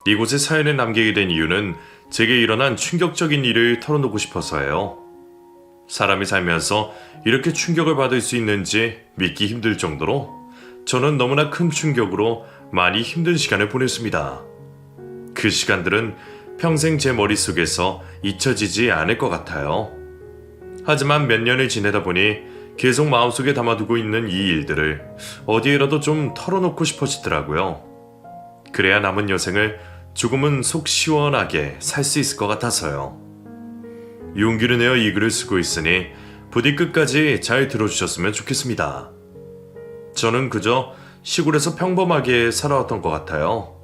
이곳에 사연을 남기게 된 이유는 제게 일어난 충격적인 일을 털어놓고 싶어서예요. 사람이 살면서 이렇게 충격을 받을 수 있는지 믿기 힘들 정도로 저는 너무나 큰 충격으로 많이 힘든 시간을 보냈습니다. 그 시간들은 평생 제 머릿속에서 잊혀지지 않을 것 같아요. 하지만 몇 년을 지내다 보니 계속 마음속에 담아두고 있는 이 일들을 어디에라도 좀 털어놓고 싶어지더라고요. 그래야 남은 여생을 조금은 속 시원하게 살 수 있을 것 같아서요. 용기를 내어 이 글을 쓰고 있으니 부디 끝까지 잘 들어주셨으면 좋겠습니다. 저는 그저 시골에서 평범하게 살아왔던 것 같아요.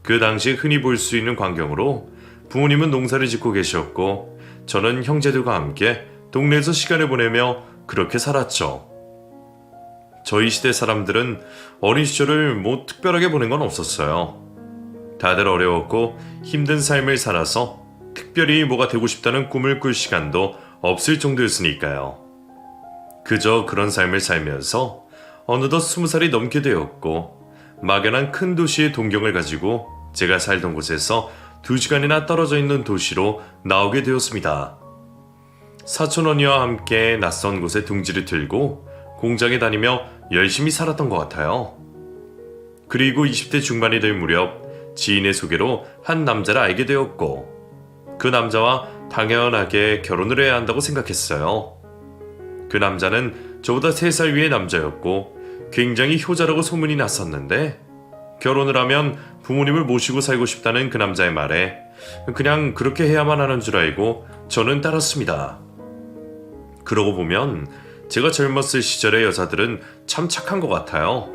그 당시 흔히 볼 수 있는 광경으로 부모님은 농사를 짓고 계셨고 저는 형제들과 함께 동네에서 시간을 보내며 그렇게 살았죠. 저희 시대 사람들은 어린 시절을 뭐 특별하게 보낸 건 없었어요. 다들 어려웠고 힘든 삶을 살아서 특별히 뭐가 되고 싶다는 꿈을 꿀 시간도 없을 정도였으니까요. 그저 그런 삶을 살면서 어느덧 20살이 넘게 되었고 막연한 큰 도시의 동경을 가지고 제가 살던 곳에서 2시간이나 떨어져 있는 도시로 나오게 되었습니다. 사촌 언니와 함께 낯선 곳에 둥지를 틀고 공장에 다니며 열심히 살았던 것 같아요. 그리고 20대 중반이 될 무렵 지인의 소개로 한 남자를 알게 되었고 그 남자와 당연하게 결혼을 해야 한다고 생각했어요. 그 남자는 저보다 3살 위의 남자였고 굉장히 효자라고 소문이 났었는데 결혼을 하면 부모님을 모시고 살고 싶다는 그 남자의 말에 그냥 그렇게 해야만 하는 줄 알고 저는 따랐습니다. 그러고 보면 제가 젊었을 시절의 여자들은 참 착한 것 같아요.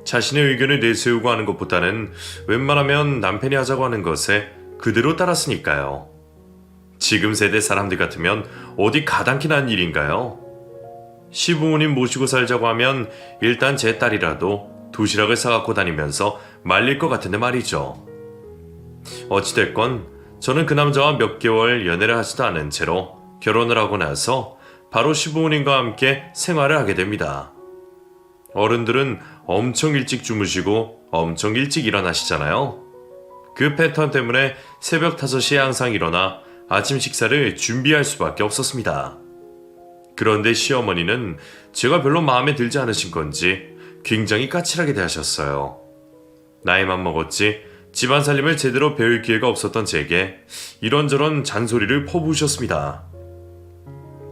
자신의 의견을 내세우고 하는 것보다는 웬만하면 남편이 하자고 하는 것에 그대로 따랐으니까요. 지금 세대 사람들 같으면 어디 가당키 난 일인가요? 시부모님 모시고 살자고 하면 일단 제 딸이라도 도시락을 싸갖고 다니면서 말릴 것 같은데 말이죠. 어찌됐건 저는 그 남자와 몇 개월 연애를 하지도 않은 채로 결혼을 하고 나서 바로 시부모님과 함께 생활을 하게 됩니다. 어른들은 엄청 일찍 주무시고 엄청 일찍 일어나시잖아요. 그 패턴 때문에 새벽 5시에 항상 일어나 아침 식사를 준비할 수밖에 없었습니다. 그런데 시어머니는 제가 별로 마음에 들지 않으신 건지 굉장히 까칠하게 대하셨어요. 나이만 먹었지 집안 살림을 제대로 배울 기회가 없었던 제게 이런저런 잔소리를 퍼부으셨습니다.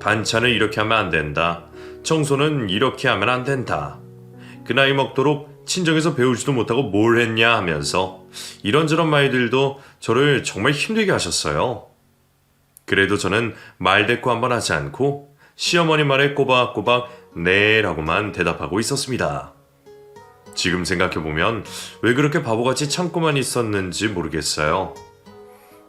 반찬을 이렇게 하면 안 된다. 청소는 이렇게 하면 안 된다. 그 나이 먹도록 친정에서 배우지도 못하고 뭘 했냐 하면서 이런저런 말들도 저를 정말 힘들게 하셨어요. 그래도 저는 말대꾸 한번 하지 않고 시어머니 말에 꼬박꼬박 네 라고만 대답하고 있었습니다. 지금 생각해보면 왜 그렇게 바보같이 참고만 있었는지 모르겠어요.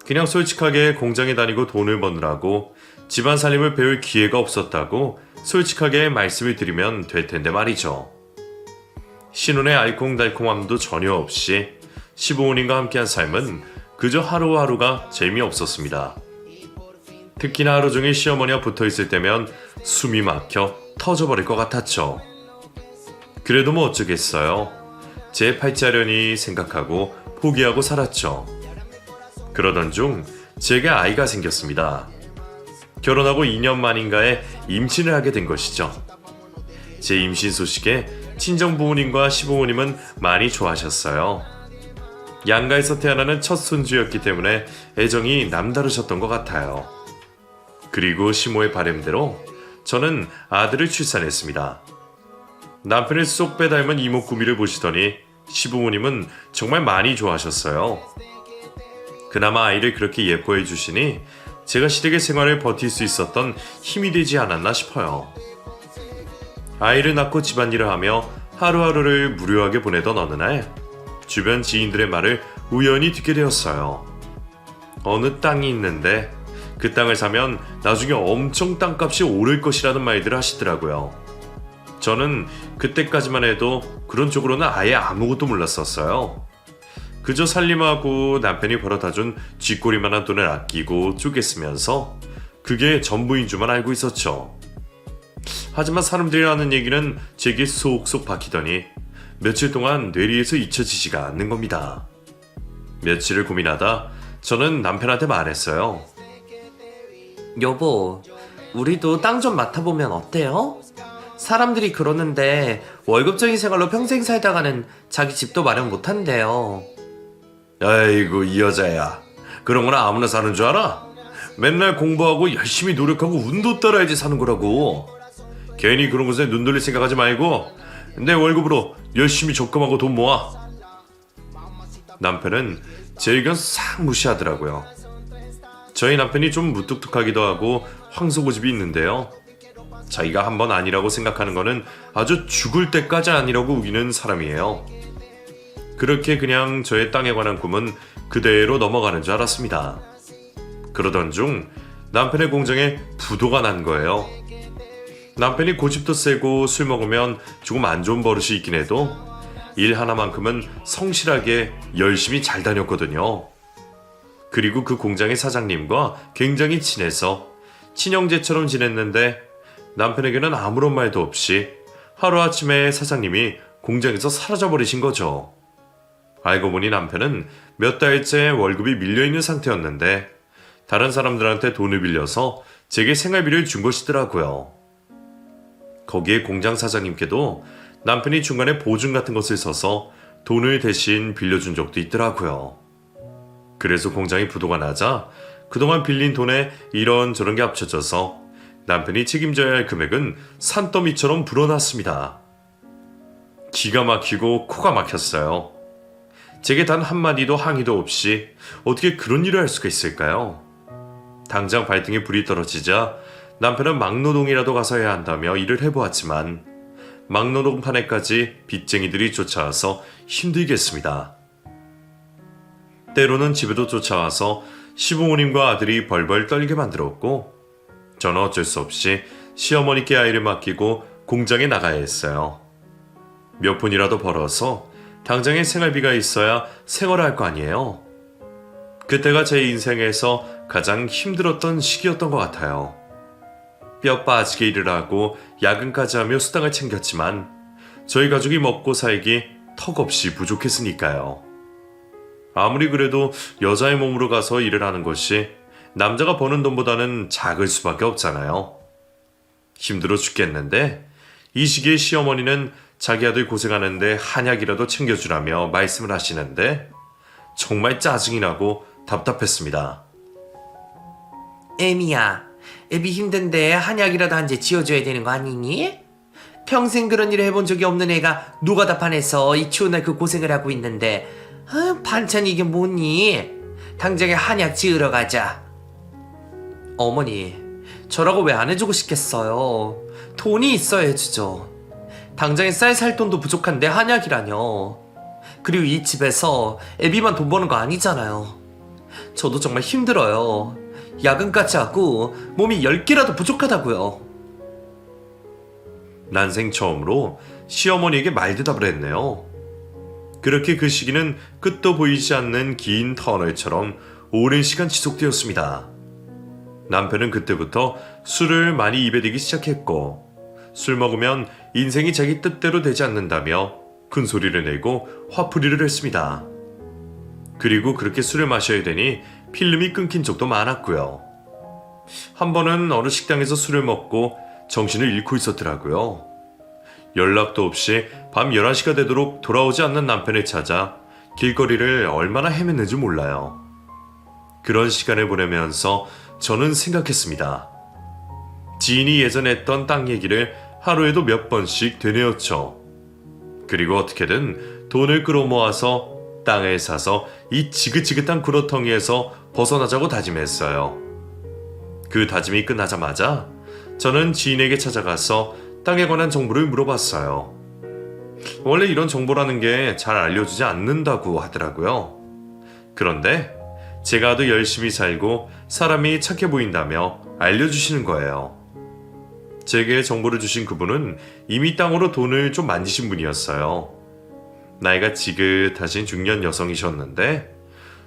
그냥 솔직하게 공장에 다니고 돈을 버느라고 집안 살림을 배울 기회가 없었다고 솔직하게 말씀을 드리면 될 텐데 말이죠. 신혼의 알콩달콩함도 전혀 없이 시부모님과 함께한 삶은 그저 하루하루가 재미없었습니다. 특히나 하루 종일 시어머니와 붙어있을 때면 숨이 막혀 터져버릴 것 같았죠. 그래도 뭐 어쩌겠어요. 제 팔자련이 생각하고 포기하고 살았죠. 그러던 중 제게 아이가 생겼습니다. 결혼하고 2년 만인가에 임신을 하게 된 것이죠. 제 임신 소식에 친정 부모님과 시부모님은 많이 좋아하셨어요. 양가에서 태어나는 첫 손주였기 때문에 애정이 남다르셨던 것 같아요. 그리고 시모의 바람대로 저는 아들을 출산했습니다. 남편을 쏙 빼닮은 이목구비를 보시더니 시부모님은 정말 많이 좋아하셨어요. 그나마 아이를 그렇게 예뻐해 주시니 제가 시댁의 생활을 버틸 수 있었던 힘이 되지 않았나 싶어요. 아이를 낳고 집안일을 하며 하루하루를 무료하게 보내던 어느 날 주변 지인들의 말을 우연히 듣게 되었어요. 어느 땅이 있는데 그 땅을 사면 나중에 엄청 땅값이 오를 것이라는 말들을 하시더라고요. 저는 그때까지만 해도 그런 쪽으로는 아예 아무것도 몰랐었어요. 그저 살림하고 남편이 벌어다준 쥐꼬리만한 돈을 아끼고 쪼개 쓰면서 그게 전부인 줄만 알고 있었죠. 하지만 사람들이 하는 얘기는 제게 쏙쏙 박히더니 며칠 동안 뇌리에서 잊혀지지가 않는 겁니다. 며칠을 고민하다 저는 남편한테 말했어요. 여보, 우리도 땅 좀 맡아보면 어때요? 사람들이 그러는데 월급쟁이 생활로 평생 살다가는 자기 집도 마련 못한대요. 아이고 이 여자야, 그런 거나 아무나 사는 줄 알아? 맨날 공부하고 열심히 노력하고 운도 따라야지 사는 거라고. 괜히 그런 것에 눈 돌릴 생각하지 말고 내 월급으로 열심히 적금하고 돈 모아. 남편은 제 의견 싹 무시하더라고요. 저희 남편이 좀 무뚝뚝하기도 하고 황소고집이 있는데요. 자기가 한 번 아니라고 생각하는 거는 아주 죽을 때까지 아니라고 우기는 사람이에요. 그렇게 그냥 저의 땅에 관한 꿈은 그대로 넘어가는 줄 알았습니다. 그러던 중 남편의 공장에 부도가 난 거예요. 남편이 고집도 세고 술 먹으면 조금 안 좋은 버릇이 있긴 해도 일 하나만큼은 성실하게 열심히 잘 다녔거든요. 그리고 그 공장의 사장님과 굉장히 친해서 친형제처럼 지냈는데 남편에게는 아무런 말도 없이 하루아침에 사장님이 공장에서 사라져버리신 거죠. 알고 보니 남편은 몇 달째 월급이 밀려있는 상태였는데 다른 사람들한테 돈을 빌려서 제게 생활비를 준 것이더라고요. 거기에 공장 사장님께도 남편이 중간에 보증 같은 것을 써서 돈을 대신 빌려준 적도 있더라고요. 그래서 공장이 부도가 나자 그동안 빌린 돈에 이런저런 게 합쳐져서 남편이 책임져야 할 금액은 산더미처럼 불어났습니다. 기가 막히고 코가 막혔어요. 제게 단 한마디도 항의도 없이 어떻게 그런 일을 할 수가 있을까요? 당장 발등에 불이 떨어지자 남편은 막노동이라도 가서 해야 한다며 일을 해보았지만 막노동판에까지 빚쟁이들이 쫓아와서 힘들게 했습니다. 때로는 집에도 쫓아와서 시부모님과 아들이 벌벌 떨게 만들었고 저는 어쩔 수 없이 시어머니께 아이를 맡기고 공장에 나가야 했어요. 몇 푼이라도 벌어서 당장의 생활비가 있어야 생활을 할 거 아니에요. 그때가 제 인생에서 가장 힘들었던 시기였던 것 같아요. 뼈 빠지게 일을 하고 야근까지 하며 수당을 챙겼지만 저희 가족이 먹고 살기 턱없이 부족했으니까요. 아무리 그래도 여자의 몸으로 가서 일을 하는 것이 남자가 버는 돈보다는 작을 수밖에 없잖아요. 힘들어 죽겠는데 이 시기에 시어머니는 자기 아들 고생하는데 한약이라도 챙겨주라며 말씀을 하시는데 정말 짜증이 나고 답답했습니다. 애미야, 애비 힘든데 한약이라도 한 제 지어줘야 되는 거 아니니? 평생 그런 일을 해본 적이 없는 애가 노가다판에서 이 추운 날 그 고생을 하고 있는데 반찬이 이게 뭐니? 당장에 한약 지으러 가자. 어머니, 저라고 왜 안 해주고 싶겠어요? 돈이 있어야 해주죠. 당장에 쌀 살 돈도 부족한데 한약이라뇨. 그리고 이 집에서 애비만 돈 버는 거 아니잖아요. 저도 정말 힘들어요. 야근까지 하고 몸이 10개라도 부족하다고요. 난생 처음으로 시어머니에게 말대답을 했네요. 그렇게 그 시기는 끝도 보이지 않는 긴 터널처럼 오랜 시간 지속되었습니다. 남편은 그때부터 술을 많이 입에 대기 시작했고 술 먹으면 인생이 자기 뜻대로 되지 않는다며 큰 소리를 내고 화풀이를 했습니다. 그리고 그렇게 술을 마셔야 되니 필름이 끊긴 적도 많았고요. 한 번은 어느 식당에서 술을 먹고 정신을 잃고 있었더라고요. 연락도 없이 밤 11시가 되도록 돌아오지 않는 남편을 찾아 길거리를 얼마나 헤맸는지 몰라요. 그런 시간을 보내면서 저는 생각했습니다. 지인이 예전에 했던 땅 얘기를 하루에도 몇 번씩 되뇌었죠. 그리고 어떻게든 돈을 끌어모아서 땅을 사서 이 지긋지긋한 구러텅이에서 벗어나자고 다짐했어요. 그 다짐이 끝나자마자 저는 지인에게 찾아가서 땅에 관한 정보를 물어봤어요. 원래 이런 정보라는 게 잘 알려주지 않는다고 하더라고요. 그런데 제가 더 열심히 살고 사람이 착해 보인다며 알려주시는 거예요. 제게 정보를 주신 그분은 이미 땅으로 돈을 좀 만지신 분이었어요. 나이가 지긋하신 중년 여성이셨는데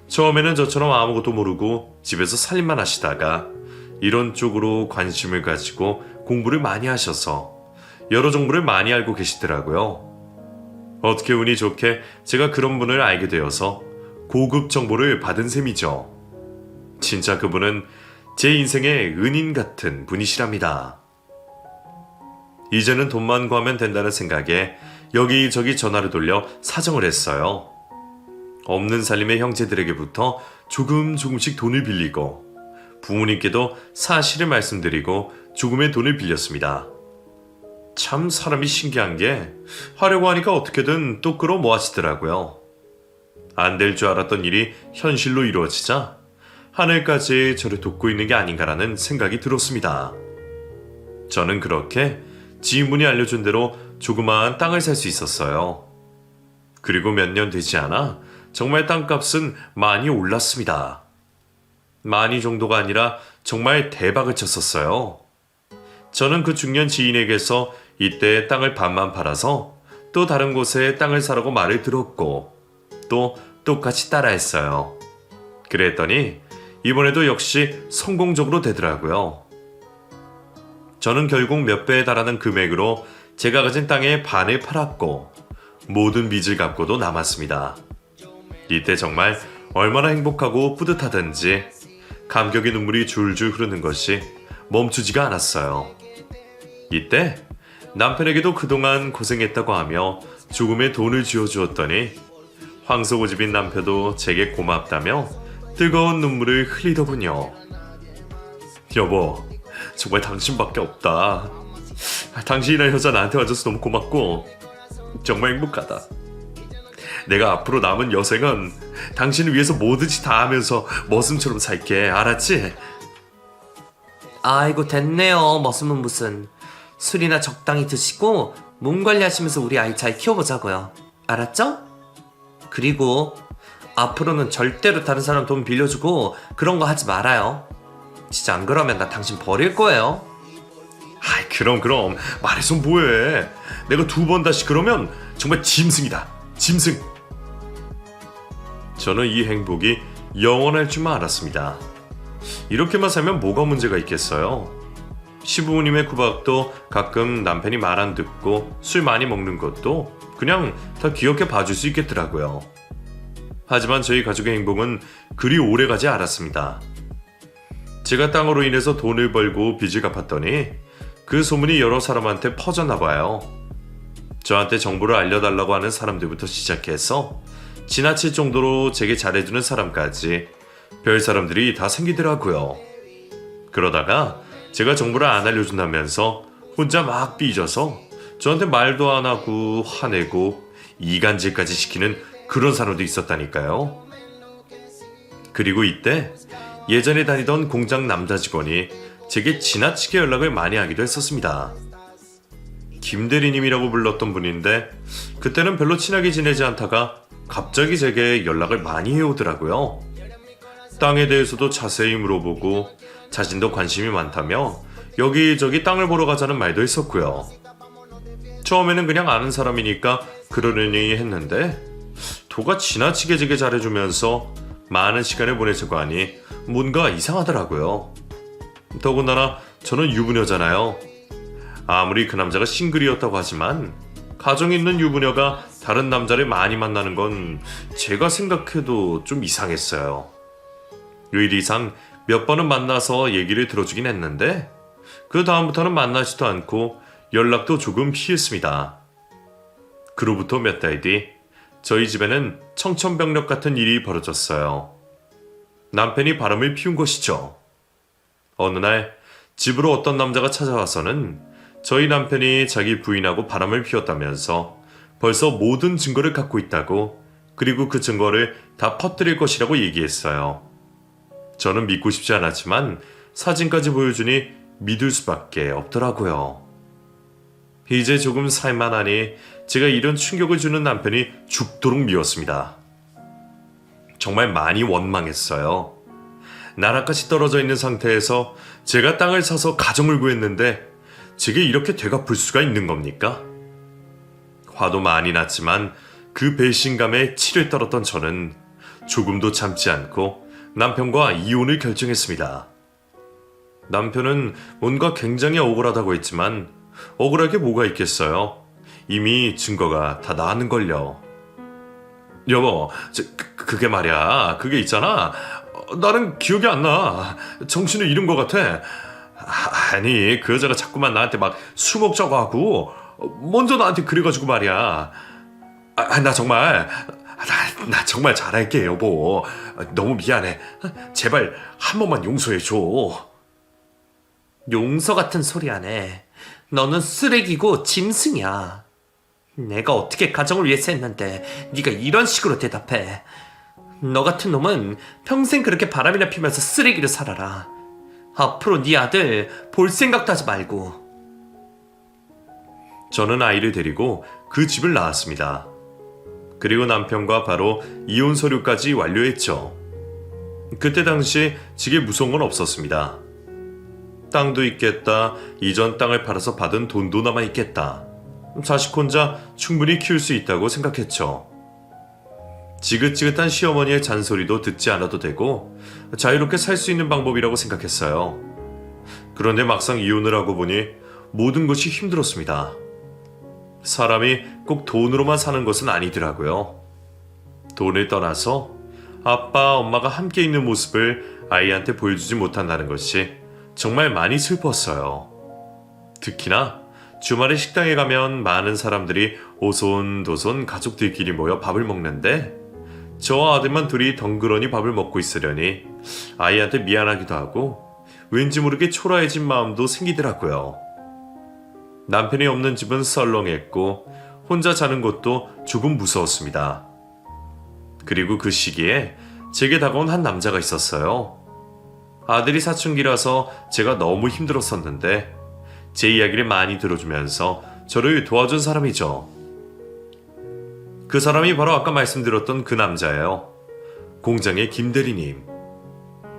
처음에는 저처럼 아무것도 모르고 집에서 살림만 하시다가 이런 쪽으로 관심을 가지고 공부를 많이 하셔서 여러 정보를 많이 알고 계시더라고요. 어떻게 운이 좋게 제가 그런 분을 알게 되어서 고급 정보를 받은 셈이죠. 진짜 그분은 제 인생의 은인 같은 분이시랍니다. 이제는 돈만 구하면 된다는 생각에 여기저기 전화를 돌려 사정을 했어요. 없는 살림의 형제들에게부터 조금씩 돈을 빌리고 부모님께도 사실을 말씀드리고 조금의 돈을 빌렸습니다. 참 사람이 신기한 게 하려고 하니까 어떻게든 또 끌어 모아지더라고요. 안 될 줄 알았던 일이 현실로 이루어지자 하늘까지 저를 돕고 있는 게 아닌가라는 생각이 들었습니다. 저는 그렇게 지인분이 알려준 대로 조그마한 땅을 살 수 있었어요. 그리고 몇 년 되지 않아 정말 땅값은 많이 올랐습니다. 많이 정도가 아니라 정말 대박을 쳤었어요. 저는 그 중년 지인에게서 이때 땅을 반만 팔아서 또 다른 곳에 땅을 사라고 말을 들었고 또 똑같이 따라했어요. 그랬더니 이번에도 역시 성공적으로 되더라고요. 저는 결국 몇 배에 달하는 금액으로 제가 가진 땅의 반을 팔았고 모든 빚을 갚고도 남았습니다. 이때 정말 얼마나 행복하고 뿌듯하던지 감격의 눈물이 줄줄 흐르는 것이 멈추지가 않았어요. 이때 남편에게도 그동안 고생했다고 하며 조금의 돈을 쥐어주었더니 황소고집인 남편도 제게 고맙다며 뜨거운 눈물을 흘리더군요. 여보, 정말 당신밖에 없다. 당신이라는 여자 나한테 와줘서 너무 고맙고 정말 행복하다. 내가 앞으로 남은 여생은 당신을 위해서 뭐든지 다 하면서 머슴처럼 살게. 알았지? 아이고 됐네요. 머슴은 무슨. 술이나 적당히 드시고 몸 관리하시면서 우리 아이 잘 키워보자고요. 알았죠? 그리고 앞으로는 절대로 다른 사람 돈 빌려주고 그런 거 하지 말아요. 진짜 안 그러면 나 당신 버릴 거예요. 아이 그럼 말해서 뭐해. 내가 2번 다시 그러면 정말 짐승이다. 짐승. 저는 이 행복이 영원할 줄만 알았습니다. 이렇게만 살면 뭐가 문제가 있겠어요. 시부모님의 구박도 가끔 남편이 말 안 듣고 술 많이 먹는 것도 그냥 다 귀엽게 봐줄 수 있겠더라고요. 하지만 저희 가족의 행복은 그리 오래가지 않았습니다. 제가 땅으로 인해서 돈을 벌고 빚을 갚았더니 그 소문이 여러 사람한테 퍼졌나 봐요. 저한테 정보를 알려달라고 하는 사람들부터 시작해서 지나칠 정도로 제게 잘해주는 사람까지 별 사람들이 다 생기더라고요. 그러다가 제가 정보를 안 알려준다면서 혼자 막 삐져서 저한테 말도 안 하고 화내고 이간질까지 시키는 그런 사람도 있었다니까요. 그리고 이때 예전에 다니던 공장 남자 직원이 제게 지나치게 연락을 많이 하기도 했었습니다. 김대리님이라고 불렀던 분인데 그때는 별로 친하게 지내지 않다가 갑자기 제게 연락을 많이 해오더라고요. 땅에 대해서도 자세히 물어보고 자신도 관심이 많다며 여기저기 땅을 보러 가자는 말도 했었고요. 처음에는 그냥 아는 사람이니까 그러려니 했는데 도가 지나치게 제게 잘해주면서 많은 시간을 보내자고 하니 뭔가 이상하더라고요. 더군다나 저는 유부녀잖아요. 아무리 그 남자가 싱글이었다고 하지만 가정 있는 유부녀가 다른 남자를 많이 만나는 건 제가 생각해도 좀 이상했어요. 의리상 몇 번은 만나서 얘기를 들어주긴 했는데 그 다음부터는 만나지도 않고 연락도 조금 피했습니다. 그로부터 몇 달 뒤 저희 집에는 청천벽력 같은 일이 벌어졌어요. 남편이 바람을 피운 것이죠. 어느 날 집으로 어떤 남자가 찾아와서는 저희 남편이 자기 부인하고 바람을 피웠다면서 벌써 모든 증거를 갖고 있다고, 그리고 그 증거를 다 퍼뜨릴 것이라고 얘기했어요. 저는 믿고 싶지 않았지만 사진까지 보여주니 믿을 수밖에 없더라고요. 이제 조금 살만하니 제가 이런 충격을 주는 남편이 죽도록 미웠습니다. 정말 많이 원망했어요. 나라까지 떨어져 있는 상태에서 제가 땅을 사서 가정을 구했는데 제게 이렇게 되갚을 수가 있는 겁니까? 화도 많이 났지만 그 배신감에 치를 떨었던 저는 조금도 참지 않고 남편과 이혼을 결정했습니다. 남편은 뭔가 굉장히 억울하다고 했지만 억울하게 뭐가 있겠어요. 이미 증거가 다 나왔는걸요. 여보, 그게 말이야. 그게 있잖아. 나는 기억이 안 나. 정신을 잃은 것 같아. 아니, 그 여자가 자꾸만 나한테 막 술 먹자고 하고 먼저 나한테 그래가지고 말이야. 나 정말 나 정말 잘할게, 여보. 너무 미안해. 제발 한 번만 용서해줘. 용서 같은 소리 안 해. 너는 쓰레기고 짐승이야. 내가 어떻게 가정을 위해서 했는데 네가 이런 식으로 대답해. 너 같은 놈은 평생 그렇게 바람이나 피면서 쓰레기로 살아라. 앞으로 네 아들 볼 생각도 하지 말고. 저는 아이를 데리고 그 집을 나왔습니다. 그리고 남편과 바로 이혼 서류까지 완료했죠. 그때 당시 지게 무서운 건 없었습니다. 땅도 있겠다. 이전 땅을 팔아서 받은 돈도 남아 있겠다. 자식 혼자 충분히 키울 수 있다고 생각했죠. 지긋지긋한 시어머니의 잔소리도 듣지 않아도 되고 자유롭게 살 수 있는 방법이라고 생각했어요. 그런데 막상 이혼을 하고 보니 모든 것이 힘들었습니다. 사람이 꼭 돈으로만 사는 것은 아니더라고요. 돈을 떠나서 아빠, 엄마가 함께 있는 모습을 아이한테 보여주지 못한다는 것이 정말 많이 슬펐어요. 특히나 주말에 식당에 가면 많은 사람들이 오손도손 가족들끼리 모여 밥을 먹는데 저와 아들만 둘이 덩그러니 밥을 먹고 있으려니 아이한테 미안하기도 하고 왠지 모르게 초라해진 마음도 생기더라고요. 남편이 없는 집은 썰렁했고 혼자 자는 것도 조금 무서웠습니다. 그리고 그 시기에 제게 다가온 한 남자가 있었어요. 아들이 사춘기라서 제가 너무 힘들었었는데 제 이야기를 많이 들어주면서 저를 도와준 사람이죠. 그 사람이 바로 아까 말씀드렸던 그 남자예요. 공장의 김 대리님.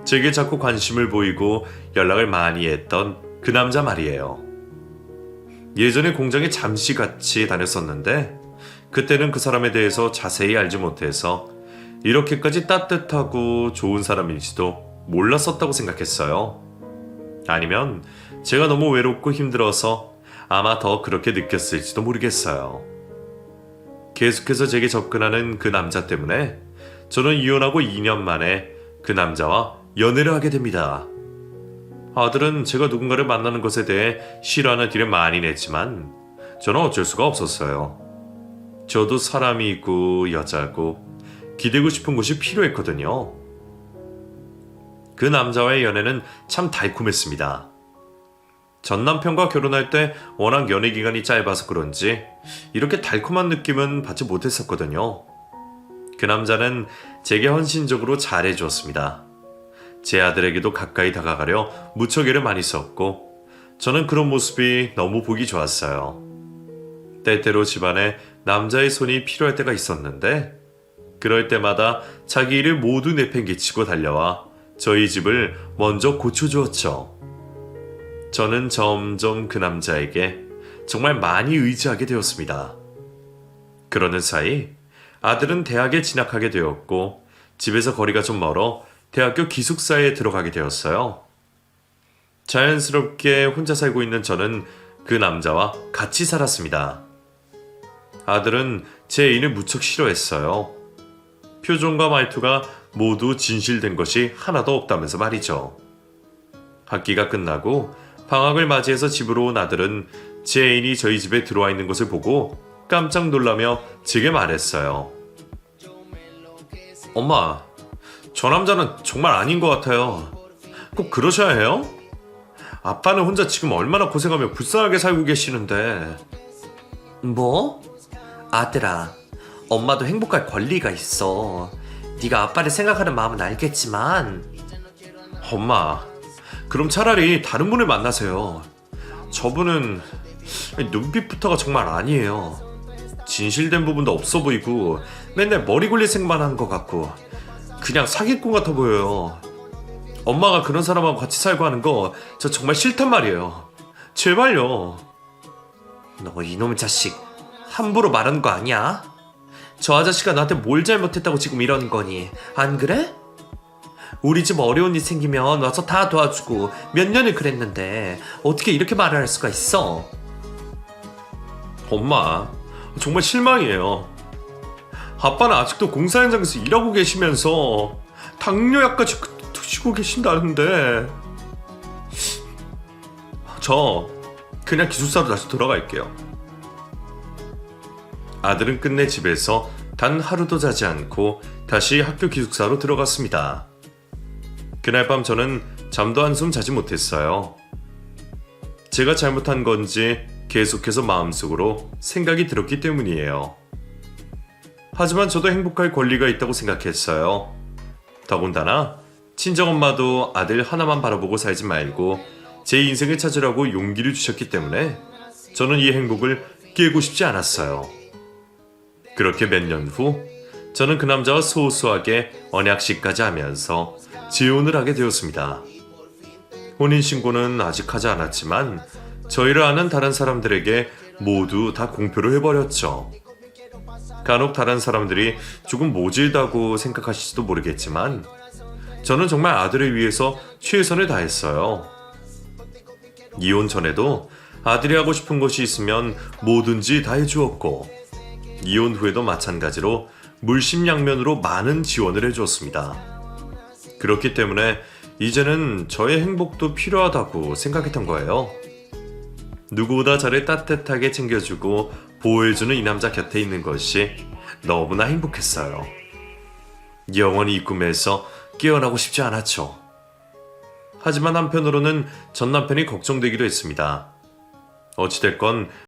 제게 자꾸 관심을 보이고 연락을 많이 했던 그 남자 말이에요. 예전에 공장에 잠시 같이 다녔었는데 그때는 그 사람에 대해서 자세히 알지 못해서 이렇게까지 따뜻하고 좋은 사람인지도 몰랐었다고 생각했어요. 아니면 제가 너무 외롭고 힘들어서 아마 더 그렇게 느꼈을지도 모르겠어요. 계속해서 제게 접근하는 그 남자 때문에 저는 이혼하고 2년 만에 그 남자와 연애를 하게 됩니다. 아들은 제가 누군가를 만나는 것에 대해 싫어하는 티를 많이 냈지만 저는 어쩔 수가 없었어요. 저도 사람이고 여자고 기대고 싶은 것이 필요했거든요. 그 남자와의 연애는 참 달콤했습니다. 전 남편과 결혼할 때 워낙 연애 기간이 짧아서 그런지 이렇게 달콤한 느낌은 받지 못했었거든요. 그 남자는 제게 헌신적으로 잘해주었습니다. 제 아들에게도 가까이 다가가려 무척 애를 많이 썼고 저는 그런 모습이 너무 보기 좋았어요. 때때로 집안에 남자의 손이 필요할 때가 있었는데 그럴 때마다 자기 일을 모두 내팽개치고 달려와 저희 집을 먼저 고쳐주었죠. 저는 점점 그 남자에게 정말 많이 의지하게 되었습니다. 그러는 사이 아들은 대학에 진학하게 되었고 집에서 거리가 좀 멀어 대학교 기숙사에 들어가게 되었어요. 자연스럽게 혼자 살고 있는 저는 그 남자와 같이 살았습니다. 아들은 제 애인을 무척 싫어했어요. 표정과 말투가 모두 진실된 것이 하나도 없다면서 말이죠. 학기가 끝나고 방학을 맞이해서 집으로 온 아들은 제 애인이 저희 집에 들어와 있는 것을 보고 깜짝 놀라며 제게 말했어요. 엄마, 저 남자는 정말 아닌 것 같아요. 꼭 그러셔야 해요? 아빠는 혼자 지금 얼마나 고생하며 불쌍하게 살고 계시는데. 뭐? 아들아, 엄마도 행복할 권리가 있어. 네가 아빠를 생각하는 마음은 알겠지만. 엄마, 그럼 차라리 다른 분을 만나세요. 저분은 눈빛부터가 정말 아니에요. 진실된 부분도 없어 보이고 맨날 머리 굴릴 생각만 하는 것 같고 그냥 사기꾼 같아 보여요. 엄마가 그런 사람하고 같이 살고 하는 거 저 정말 싫단 말이에요. 제발요. 너 이놈 자식 함부로 말하는 거 아니야? 저 아저씨가 나한테 뭘 잘못했다고 지금 이러는 거니? 안 그래? 우리 집 어려운 일 생기면 와서 다 도와주고 몇 년을 그랬는데 어떻게 이렇게 말을 할 수가 있어? 엄마, 정말 실망이에요. 아빠는 아직도 공사 현장에서 일하고 계시면서 당뇨약까지 드시고 계신다는데 저 그냥 기숙사로 다시 돌아갈게요. 아들은 끝내 집에서 단 하루도 자지 않고 다시 학교 기숙사로 들어갔습니다. 그날 밤 저는 잠도 한숨 자지 못했어요. 제가 잘못한 건지 계속해서 마음속으로 생각이 들었기 때문이에요. 하지만 저도 행복할 권리가 있다고 생각했어요. 더군다나 친정엄마도 아들 하나만 바라보고 살지 말고 제 인생을 찾으라고 용기를 주셨기 때문에 저는 이 행복을 깨고 싶지 않았어요. 그렇게 몇 년 후 저는 그 남자와 소소하게 언약식까지 하면서 재혼을 하게 되었습니다. 혼인신고는 아직 하지 않았지만 저희를 아는 다른 사람들에게 모두 다 공표를 해버렸죠. 간혹 다른 사람들이 조금 모질다고 생각하실지도 모르겠지만 저는 정말 아들을 위해서 최선을 다했어요. 이혼 전에도 아들이 하고 싶은 것이 있으면 뭐든지 다 해주었고 이혼 후에도 마찬가지로 물심양면으로 많은 지원을 해주었습니다. 그렇기 때문에 이제는 저의 행복도 필요하다고 생각했던 거예요. 누구보다 저를 따뜻하게 챙겨주고 보호해주는 이 남자 곁에 있는 것이 너무나 행복했어요. 영원히 이 꿈에서 깨어나고 싶지 않았죠. 하지만 한편으로는 전 남편이 걱정되기도 했습니다. 어찌됐건